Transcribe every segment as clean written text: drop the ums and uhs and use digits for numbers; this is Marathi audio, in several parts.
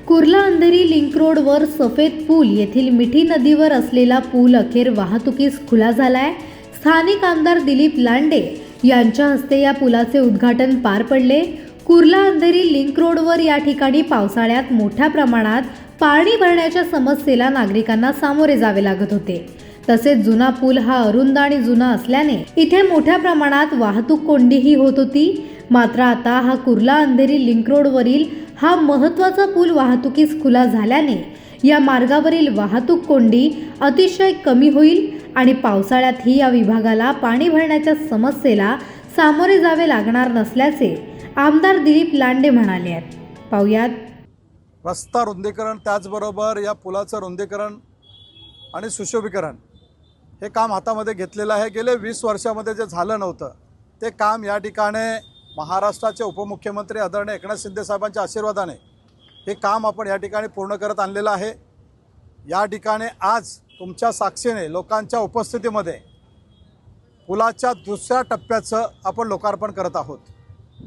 कुर्ला अंधेरी लिंक रोडवर सफेद पूल येथील मिठी नदीवर असलेला पूल अखेर वाहतुकीस खुला झालाय। स्थानिक आमदार दिलीप लांडे यांच्या हस्ते या पुलाचे उद्घाटन पार पडले। कुर्ला अंधेरी लिंक रोडवर या ठिकाणी पावसाळ्यात मोठ्या प्रमाणात पाणी भरण्याच्या समस्येला नागरिकांना सामोरे जावे लागत होते। तसेच जुना पूल हा अरुंद आणि जुना असल्याने इथे मोठ्या प्रमाणात वाहतूक कोंडीही होत होती। मात्र आता हा कुर्ला अंधेरी लिंक रोडवरील हा महत्त्वाचा पूल वाहतुकीस खुला झाल्याने या मार्गावरील वाहतूक कोंडी अतिशय कमी होईल आणि पावसाळ्यातही या विभागाला पाणी भरण्याच्या समस्येला सामोरे जावे लागणार नसल्याचे आमदार दिलीप लांडे म्हणाले आहेत। पाहुयात। रस्ता रुंदीकरण त्याचबरोबर या पुलाचं रुंदीकरण आणि सुशोभीकरण हे काम हातामध्ये घेतलेलं आहे। गेले 20 वर्षामध्ये जे झालं नव्हतं ते काम या ठिकाणी महाराष्ट्राचे उपमुख्यमंत्री आदरणीय एकनाथ शिंदे साहेबांच्या आशीर्वादाने हे काम आपण या ठिकाणी पूर्ण करत आणलेलं आहे। या ठिकाणी आज तुमच्या साक्षीने लोकांच्या उपस्थितीमध्ये पुलाच्या दुसऱ्या टप्प्याचं आपण लोकार्पण करत आहोत।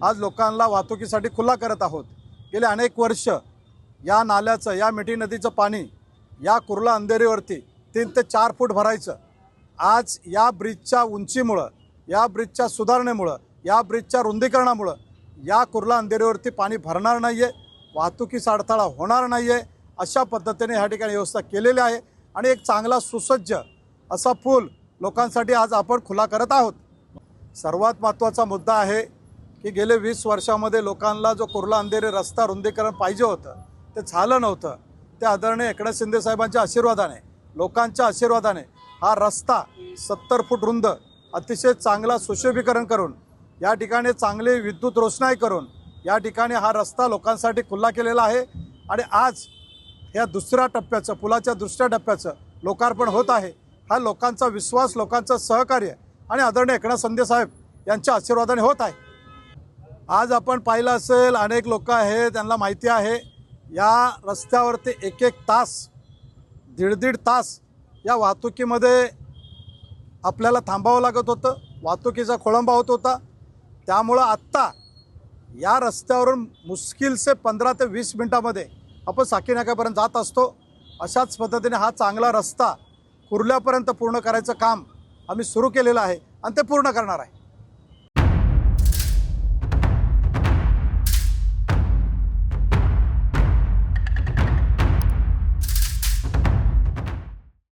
आज लोकांना वाहतुकीसाठी खुला करत आहोत। गेले अनेक वर्ष या नाल्याचं या मिठी नदीचं पाणी या कुर्ला अंधेरीवरती 3 ते 4 फूट भरायचं। आज या ब्रिजच्या उंचीमुळं, या ब्रिजच्या सुधारणेमुळं, या ब्रिजच्या रुंदीकरणामुळं या कुर्ला अंधेरीवरती पाणी भरणार नाही आहे, वाहतुकीचा अडथळा होणार नाही आहे। अशा पद्धतीने ह्या ठिकाणी व्यवस्था केलेली आहे आणि एक चांगला सुसज्ज असा पूल लोकांसाठी आज आपण खुला करत आहोत। सर्वात महत्त्वाचा मुद्दा आहे की गेले 20 वर्षामध्ये लोकांना जो कुर्ला अंधेरी रस्ता रुंदीकरण पाहिजे होतं ते झालं नव्हतं। ते आदरणीय एकनाथ शिंदे साहेबांच्या आशीर्वादाने, लोकांच्या आशीर्वादाने हा रस्ता 70 फूट रुंद अतिशय चांगला सुशोभीकरण करून या ठिकाणी चांगली विद्युत रोषणाई करून या ठिकाणी हा रस्ता लोकांसाठी खुला केलेला आहे आणि आज या दुसऱ्या टप्प्याचं, पुलाच्या दुसऱ्या टप्प्याचं लोकार्पण होत आहे। हा लोकांचा विश्वास, लोकांचं सहकार्य आणि आदरणीय एकनाथ शिंदे साहेब यांच्या आशीर्वादाने होत आहे। आज आपण पाहिलं असेल, अनेक लोक आहेत त्यांना माहिती आहे या रस्त्यावरती एक तास, दीड तास या वाहतुकीमध्ये आपल्याला थांबावं लागत होतं, वाहतुकीचा खोळंबा होत होता। त्यामुळं आत्ता या रस्त्यावरून मुश्किल से 15 ते 20 मिनटामध्ये आपण साकी नाक्यापर्यंत जात असतो। अशाच पद्धतीने हा चांगला रस्ता कुर्ल्यापर्यंत पूर्ण करायचं काम आम्ही सुरू केलेलं आहे आणि ते पूर्ण करणार आहे।